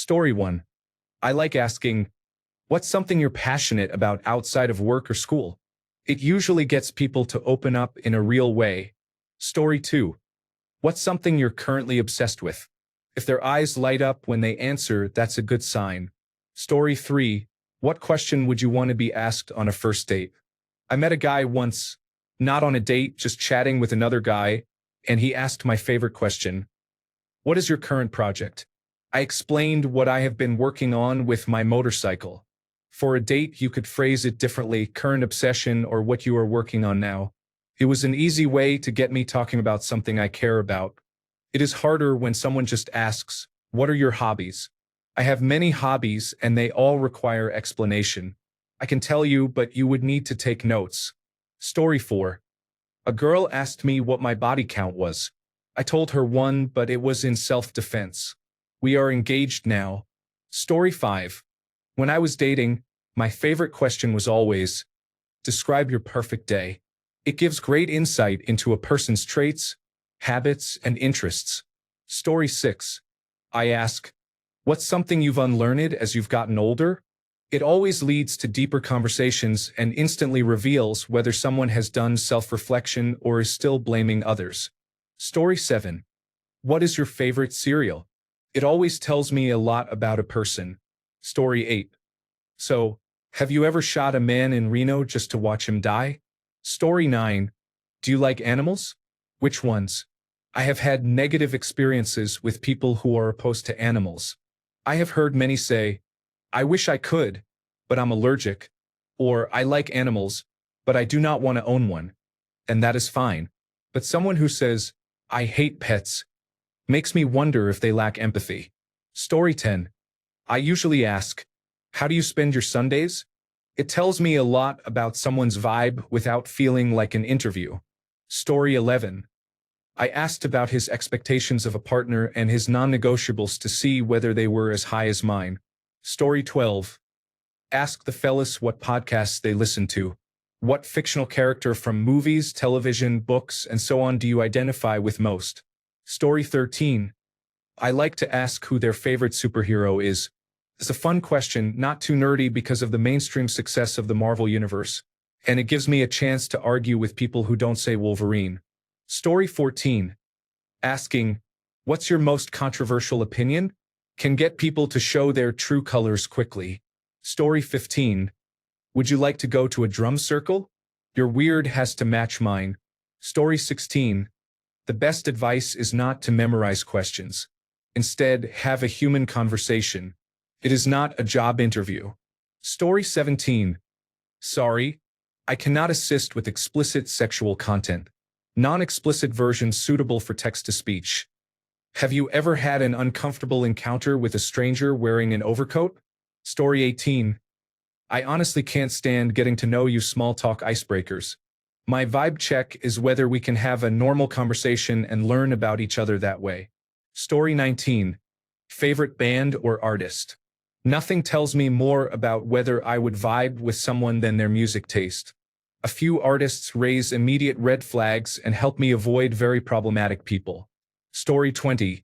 Story 1. I like asking, what's something you're passionate about outside of work or school? It usually gets people to open up in a real way. Story 2. What's something you're currently obsessed with? If their eyes light up when they answer, that's a good sign. Story 3. What question would you want to be asked on a first date? I met a guy once, not on a date, just chatting with another guy, and he asked my favorite question. What is your current project? I explained what I have been working on with my motorcycle. For a date, you could phrase it differently, current obsession or what you are working on now. It was an easy way to get me talking about something I care about. It is harder when someone just asks, what are your hobbies? I have many hobbies and they all require explanation. I can tell you, but you would need to take notes. Story 4. A girl asked me what my body count was. I told her 1, but it was in self-defense. We are engaged now. Story 5. When I was dating, my favorite question was always, describe your perfect day. It gives great insight into a person's traits, habits, and interests. Story 6. I ask, what's something you've unlearned as you've gotten older? It always leads to deeper conversations and instantly reveals whether someone has done self-reflection or is still blaming others. Story 7. What is your favorite cereal? It always tells me a lot about a person. Story 8. So, have you ever shot a man in Reno just to watch him die? Story 9. Do you like animals? Which ones? I have had negative experiences with people who are opposed to animals. I have heard many say, I wish I could, but I'm allergic, or I like animals, but I do not want to own one. And that is fine. But someone who says, I hate pets, makes me wonder if they lack empathy. Story 10. I usually ask, how do you spend your Sundays? It tells me a lot about someone's vibe without feeling like an interview. Story 11. I asked about his expectations of a partner and his non-negotiables to see whether they were as high as mine. Story 12. Ask the fellas what podcasts they listen to. What fictional character from movies, television, books, and so on do you identify with most? Story 13. I like to ask who their favorite superhero is. It's a fun question, not too nerdy because of the mainstream success of the Marvel Universe, and it gives me a chance to argue with people who don't say Wolverine. Story 14. Asking, what's your most controversial opinion? Can get people to show their true colors quickly. Story 15. Would you like to go to a drum circle? Your weird has to match mine. Story 16. The best advice is not to memorize questions. Instead, have a human conversation. It is not a job interview. Story 17. Sorry, I cannot assist with explicit sexual content. Non-explicit versions suitable for text-to-speech. Have you ever had an uncomfortable encounter with a stranger wearing an overcoat? Story 18. I honestly can't stand getting to know you small talk icebreakers. My vibe check is whether we can have a normal conversation and learn about each other that way. Story 19. Favorite band or artist? Nothing tells me more about whether I would vibe with someone than their music taste. A few artists raise immediate red flags and help me avoid very problematic people. Story 20.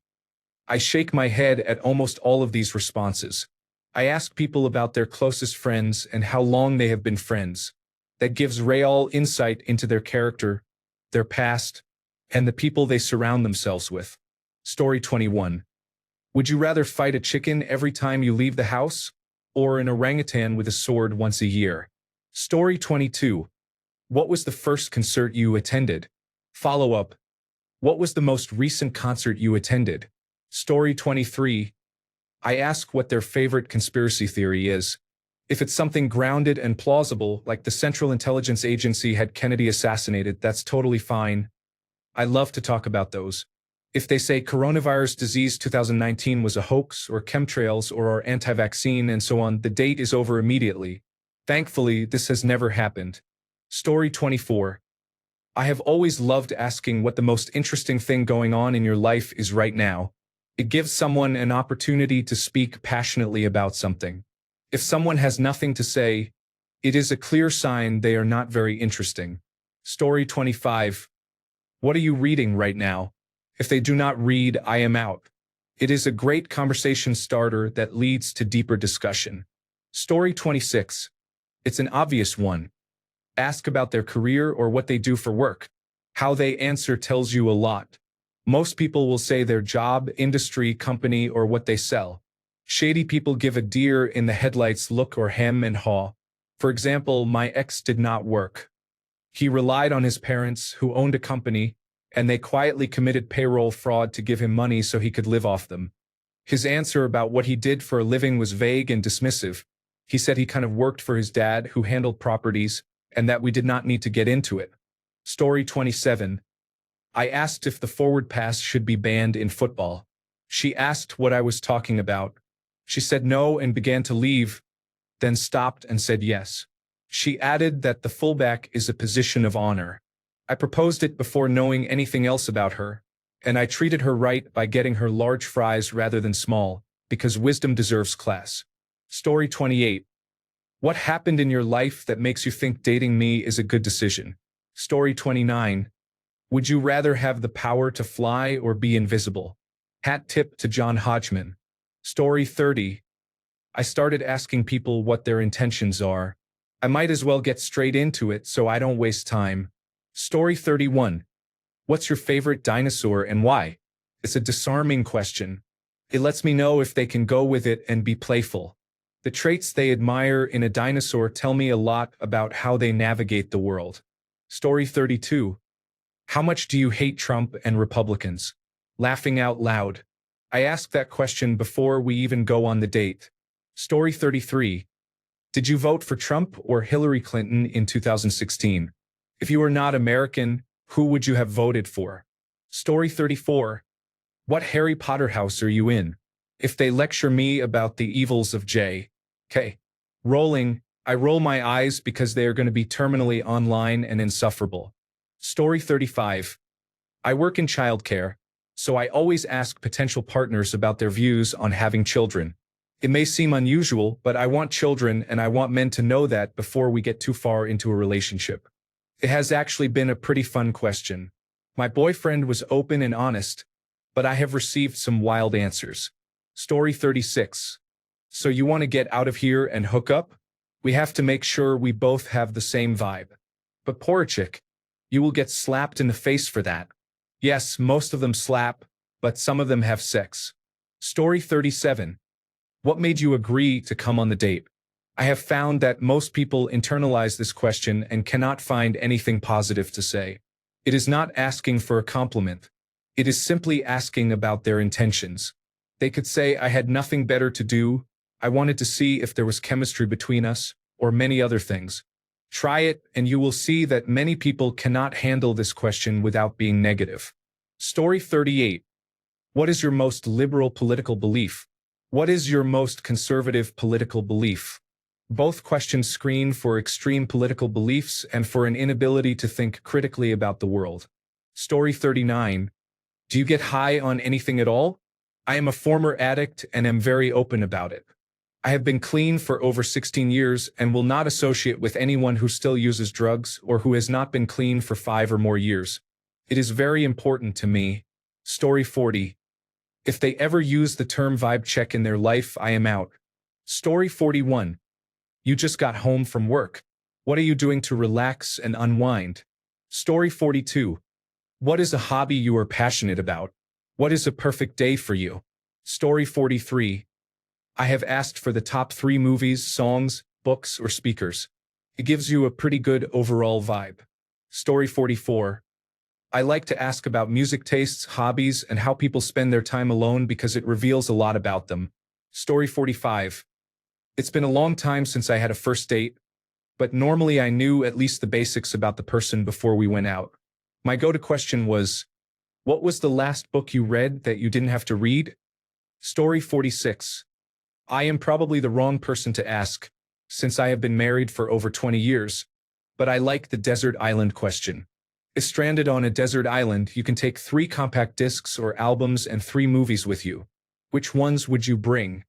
I shake my head at almost all of these responses. I ask people about their closest friends and how long they have been friends. That gives real insight into their character, their past, and the people they surround themselves with. Story 21. Would you rather fight a chicken every time you leave the house, or an orangutan with a sword once a year? Story 22. What was the first concert you attended? Follow-up. What was the most recent concert you attended? Story 23. I ask what their favorite conspiracy theory is. If it's something grounded and plausible, like the Central Intelligence Agency had Kennedy assassinated, that's totally fine. I love to talk about those. If they say coronavirus disease 2019 was a hoax, or chemtrails, or are anti-vaccine, and so on, the date is over immediately. Thankfully, this has never happened. Story 24. I have always loved asking what the most interesting thing going on in your life is right now. It gives someone an opportunity to speak passionately about something. If someone has nothing to say, it is a clear sign they are not very interesting. Story 25. What are you reading right now? If they do not read, I am out. It is a great conversation starter that leads to deeper discussion. Story 26. It's an obvious one. Ask about their career or what they do for work. How they answer tells you a lot. Most people will say their job, industry, company, or what they sell. Shady people give a deer in the headlights look or hem and haw. For example, my ex did not work. He relied on his parents, who owned a company, and they quietly committed payroll fraud to give him money so he could live off them. His answer about what he did for a living was vague and dismissive. He said he kind of worked for his dad, who handled properties, and that we did not need to get into it. Story 27. I asked if the forward pass should be banned in football. She asked what I was talking about. She said no and began to leave, then stopped and said yes. She added that the fullback is a position of honor. I proposed it before knowing anything else about her, and I treated her right by getting her large fries rather than small, because wisdom deserves class. Story 28. What happened in your life that makes you think dating me is a good decision? Story 29. Would you rather have the power to fly or be invisible? Hat tip to John Hodgman. Story 30. I started asking people what their intentions are. I might as well get straight into it so I don't waste time. Story 31. What's your favorite dinosaur and why? It's a disarming question. It lets me know if they can go with it and be playful. The traits they admire in a dinosaur tell me a lot about how they navigate the world. Story 32. How much do you hate Trump and Republicans? Laughing out loud. I ask that question before we even go on the date. Story 33. Did you vote for Trump or Hillary Clinton in 2016? If you were not American, who would you have voted for? Story 34. What Harry Potter house are you in? If they lecture me about the evils of J.K. Rowling, I roll my eyes because they are going to be terminally online and insufferable. Story 35. I work in childcare, so I always ask potential partners about their views on having children. It may seem unusual, but I want children and I want men to know that before we get too far into a relationship. It has actually been a pretty fun question. My boyfriend was open and honest, but I have received some wild answers. Story 36. So you want to get out of here and hook up? We have to make sure we both have the same vibe. But poor chick, you will get slapped in the face for that. Yes, most of them slap, but some of them have sex. Story 37. What made you agree to come on the date? I have found that most people internalize this question and cannot find anything positive to say. It is not asking for a compliment. It is simply asking about their intentions. They could say, I had nothing better to do, I wanted to see if there was chemistry between us, or many other things. Try it, and you will see that many people cannot handle this question without being negative. Story 38. What is your most liberal political belief? What is your most conservative political belief? Both questions screen for extreme political beliefs and for an inability to think critically about the world. Story 39. Do you get high on anything at all? I am a former addict and am very open about it. I have been clean for over 16 years and will not associate with anyone who still uses drugs or who has not been clean for 5 or more years. It is very important to me. Story 40. If they ever use the term vibe check in their life, I am out. Story 41. You just got home from work. What are you doing to relax and unwind? Story 42. What is a hobby you are passionate about? What is a perfect day for you? Story 43. I have asked for the top 3 movies, songs, books, or speakers. It gives you a pretty good overall vibe. Story 44. I like to ask about music tastes, hobbies, and how people spend their time alone because it reveals a lot about them. Story 45. It's been a long time since I had a first date, but normally I knew at least the basics about the person before we went out. My go-to question was, what was the last book you read that you didn't have to read? Story 46. I am probably the wrong person to ask, since I have been married for over 20 years, but I like the desert island question. If stranded on a desert island, you can take 3 compact discs or albums and 3 movies with you. Which ones would you bring?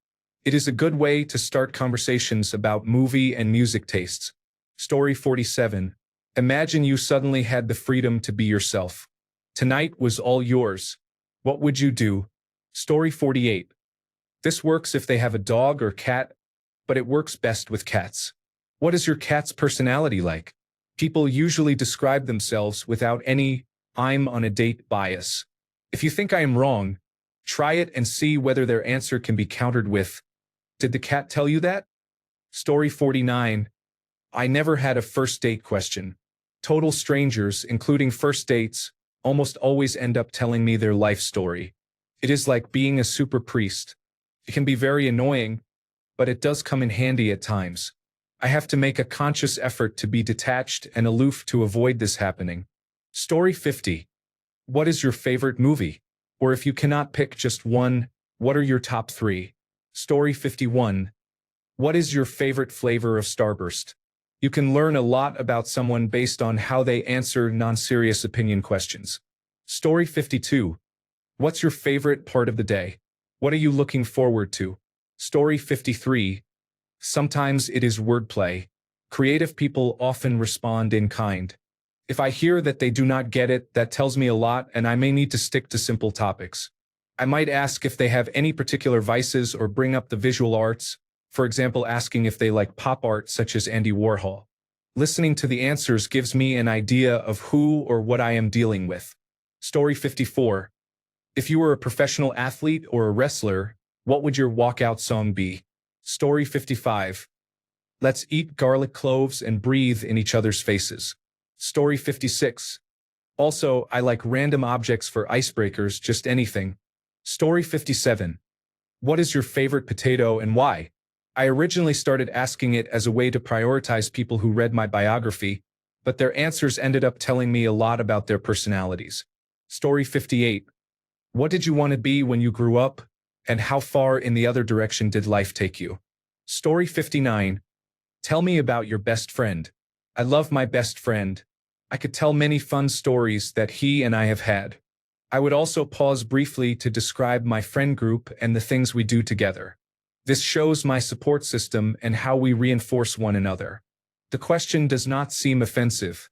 It is a good way to start conversations about movie and music tastes. Story 47. Imagine you suddenly had the freedom to be yourself. Tonight was all yours. What would you do? Story 48. This works if they have a dog or cat, but it works best with cats. What is your cat's personality like? People usually describe themselves without any "I'm on a date" bias. If you think I am wrong, try it and see whether their answer can be countered with, "Did the cat tell you that?" Story 49. I never had a first date question. Total strangers, including first dates, almost always end up telling me their life story. It is like being a super priest. It can be very annoying, but it does come in handy at times. I have to make a conscious effort to be detached and aloof to avoid this happening. Story 50. What is your favorite movie? Or if you cannot pick just one, what are your top 3? Story 51. What is your favorite flavor of Starburst? You can learn a lot about someone based on how they answer non-serious opinion questions. Story 52. What's your favorite part of the day? What are you looking forward to? Story 53. Sometimes it is wordplay. Creative people often respond in kind. If I hear that they do not get it, that tells me a lot, and I may need to stick to simple topics. I might ask if they have any particular vices or bring up the visual arts, for example asking if they like pop art such as Andy Warhol. Listening to the answers gives me an idea of who or what I am dealing with. Story 54. If you were a professional athlete or a wrestler, what would your walkout song be? Story 55. Let's eat garlic cloves and breathe in each other's faces. Story 56. Also, I like random objects for icebreakers, just anything. Story 57. What is your favorite potato and why? I originally started asking it as a way to prioritize people who read my biography, but their answers ended up telling me a lot about their personalities. Story 58. What did you want to be when you grew up, and how far in the other direction did life take you? Story 59. Tell me about your best friend. I love my best friend. I could tell many fun stories that he and I have had. I would also pause briefly to describe my friend group and the things we do together. This shows my support system and how we reinforce one another. The question does not seem offensive.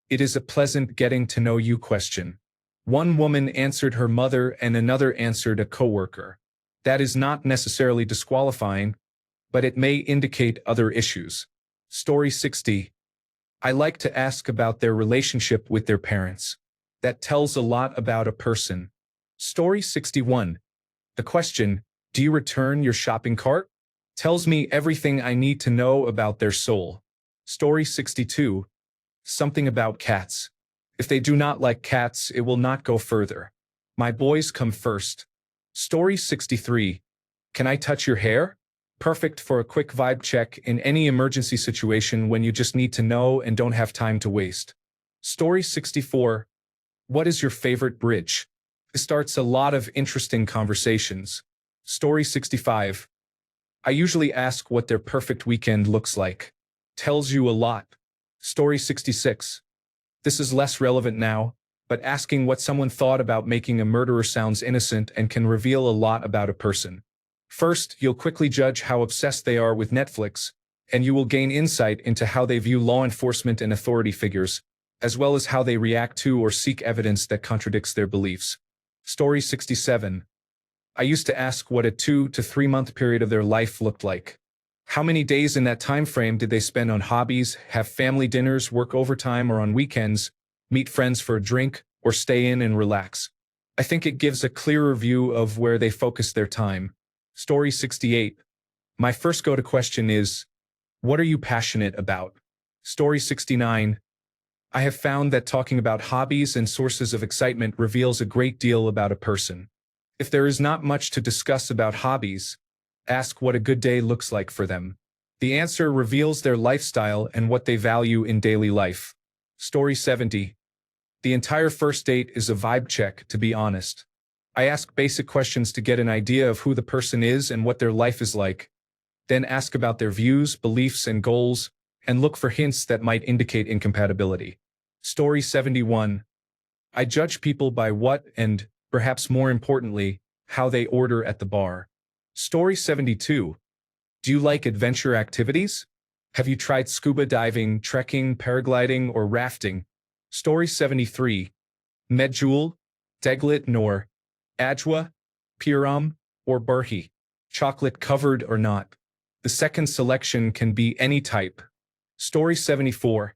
It is a pleasant getting to know you question. One woman answered her mother and another answered a coworker. That is not necessarily disqualifying, but it may indicate other issues. Story 60. I like to ask about their relationship with their parents. That tells a lot about a person. Story 61. The question, do you return your shopping cart? Tells me everything I need to know about their soul. Story 62. Something about cats. If they do not like cats, it will not go further. My boys come first. Story 63. Can I touch your hair? Perfect for a quick vibe check in any emergency situation when you just need to know and don't have time to waste. Story 64. What is your favorite bridge? This starts a lot of interesting conversations. Story 65. I usually ask what their perfect weekend looks like. Tells you a lot. Story 66. This is less relevant now, but asking what someone thought about making a murderer sounds innocent and can reveal a lot about a person. First, you'll quickly judge how obsessed they are with Netflix, and you will gain insight into how they view law enforcement and authority figures, as well as how they react to or seek evidence that contradicts their beliefs. Story 67. I used to ask what a 2 to 3 month period of their life looked like. How many days in that time frame did they spend on hobbies, have family dinners, work overtime or on weekends, meet friends for a drink, or stay in and relax? I think it gives a clearer view of where they focus their time. Story 68. My first go-to question is, what are you passionate about? Story 69. I have found that talking about hobbies and sources of excitement reveals a great deal about a person. If there is not much to discuss about hobbies, ask what a good day looks like for them. The answer reveals their lifestyle and what they value in daily life. Story 70. The entire first date is a vibe check, to be honest. I ask basic questions to get an idea of who the person is and what their life is like. Then ask about their views, beliefs, and goals, and look for hints that might indicate incompatibility. Story 71. I judge people by what and, perhaps more importantly, how they order at the bar. Story 72. Do you like adventure activities? Have you tried scuba diving, trekking, paragliding, or rafting? Story 73. Medjool, Deglet nor Ajwa? Piram, or Burhi, chocolate covered or not. The second selection can be any type. Story 74.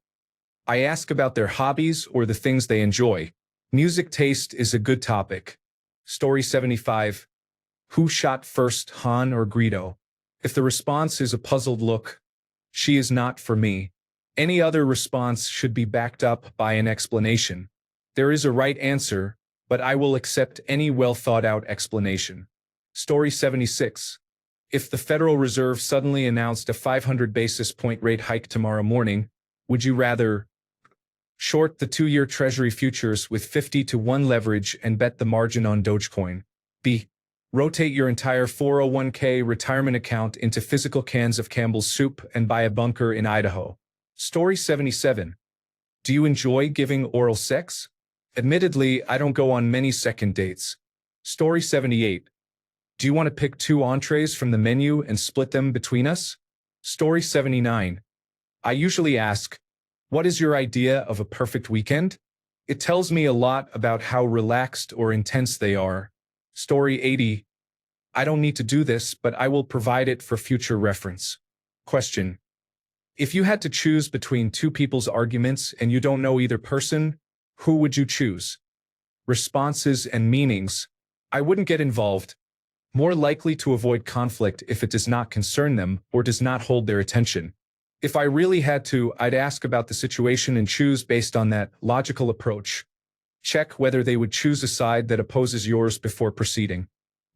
I ask about their hobbies or the things they enjoy. Music taste is a good topic. Story 75. Who shot first, Han or Greedo? If the response is a puzzled look, she is not for me. Any other response should be backed up by an explanation. There is a right answer, but I will accept any well-thought-out explanation. Story 76. If the Federal Reserve suddenly announced a 500 basis point rate hike tomorrow morning, would you rather short the 2-year Treasury futures with 50-to-1 leverage and bet the margin on Dogecoin? B. Rotate your entire 401k retirement account into physical cans of Campbell's soup and buy a bunker in Idaho? Story 77. Do you enjoy giving oral sex? Admittedly, I don't go on many second dates. Story 78. Do you want to pick 2 entrees from the menu and split them between us? Story 79. I usually ask, what is your idea of a perfect weekend? It tells me a lot about how relaxed or intense they are. Story 80. I don't need to do this, but I will provide it for future reference. Question. If you had to choose between 2 people's arguments and you don't know either person, who would you choose? Responses and meanings. I wouldn't get involved. More likely to avoid conflict if it does not concern them or does not hold their attention. If I really had to, I'd ask about the situation and choose based on that logical approach. Check whether they would choose a side that opposes yours before proceeding.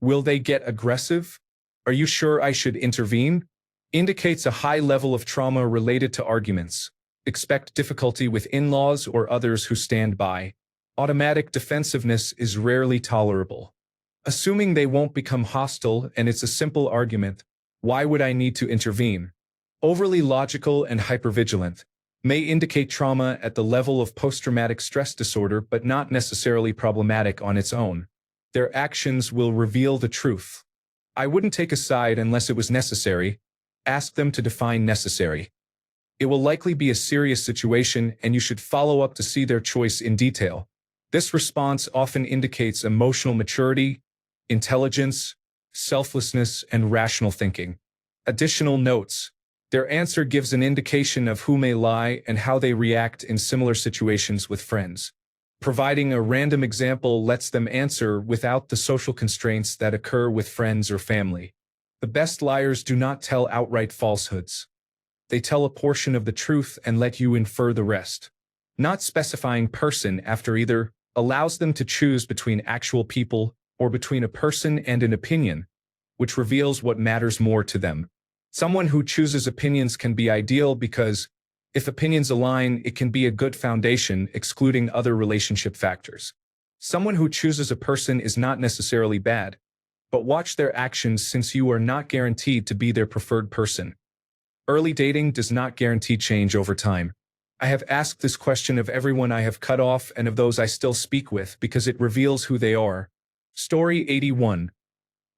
Will they get aggressive? Are you sure I should intervene? Indicates a high level of trauma related to arguments. Expect difficulty with in-laws or others who stand by. Automatic defensiveness is rarely tolerable. Assuming they won't become hostile and it's a simple argument, why would I need to intervene? Overly logical and hypervigilant. May indicate trauma at the level of post-traumatic stress disorder but not necessarily problematic on its own. Their actions will reveal the truth. I wouldn't take a side unless it was necessary. Ask them to define necessary. It will likely be a serious situation and you should follow up to see their choice in detail. This response often indicates emotional maturity, intelligence, selflessness, and rational thinking. Additional notes. Their answer gives an indication of who may lie and how they react in similar situations with friends. Providing a random example lets them answer without the social constraints that occur with friends or family. The best liars do not tell outright falsehoods. They tell a portion of the truth and let you infer the rest. Not specifying person after either allows them to choose between actual people or between a person and an opinion, which reveals what matters more to them. Someone who chooses opinions can be ideal because, if opinions align, it can be a good foundation, excluding other relationship factors. Someone who chooses a person is not necessarily bad, but watch their actions since you are not guaranteed to be their preferred person. Early dating does not guarantee change over time. I have asked this question of everyone I have cut off and of those I still speak with because it reveals who they are. Story 81.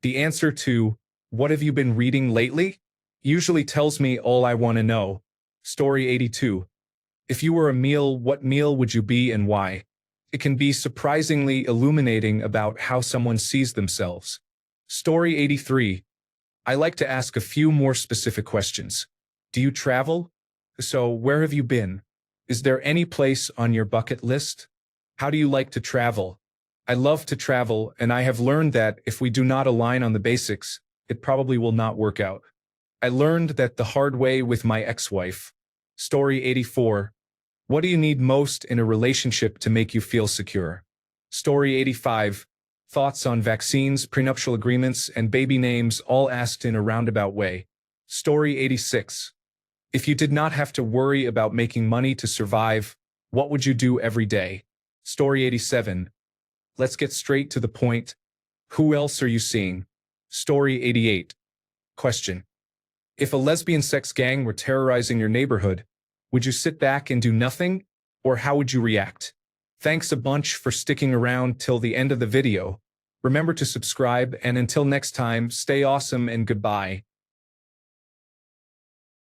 The answer to, "What have you been reading lately?" usually tells me all I want to know. Story 82. If you were a meal, what meal would you be and why? It can be surprisingly illuminating about how someone sees themselves. Story 83. I like to ask a few more specific questions. Do you travel? So, where have you been? Is there any place on your bucket list? How do you like to travel? I love to travel, and I have learned that if we do not align on the basics, it probably will not work out. I learned that the hard way with my ex-wife. Story 84. What do you need most in a relationship to make you feel secure? Story 85. Thoughts on vaccines, prenuptial agreements, and baby names, all asked in a roundabout way. Story 86. If you did not have to worry about making money to survive, what would you do every day? Story 87. Let's get straight to the point. Who else are you seeing? Story 88. Question. If a lesbian sex gang were terrorizing your neighborhood, would you sit back and do nothing, or how would you react? Thanks a bunch for sticking around till the end of the video. Remember to subscribe, and until next time, stay awesome and goodbye.